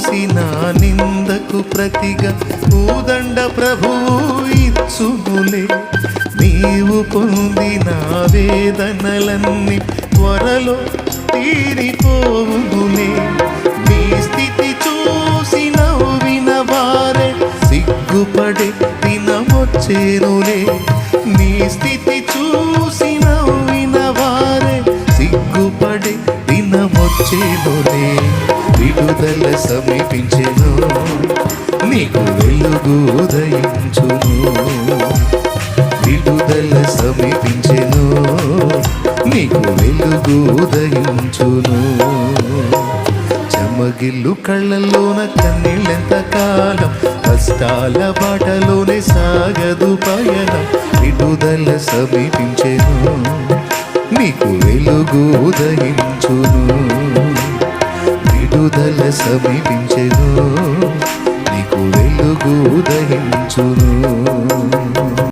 చూసి నా నిందకు ప్రతిగా పూదండ ప్రభువు ఇచ్చునులే. నీవు పొందిన వేదనలన్నీ త్వరలో తీరిపోవునులే. నీ స్థితి చూసి నవ్విన వారే సిగ్గుపడే దినమొచ్చేనులే. నీ స్థితి చూసి నవ్విన వారే సిగ్గుపడే దినమొచ్చేనులే. విడుదల సమీపించెను, నీకు వెలుగు ఉదయించును. విడుదల సమీపించెను, నీకు వెలుగు ఉదయించును. చెమగిల్లు కళ్ళల్లోన కన్నీళ్ళెంత కాలం, కష్టాల బాటలోనే సాగదు పయనం. విడుదల సమీపించెను, నీకు వెలుగు ఉదయించును. విడుదల సమీపించెను, నీకు వెలుగు ఉదయించును.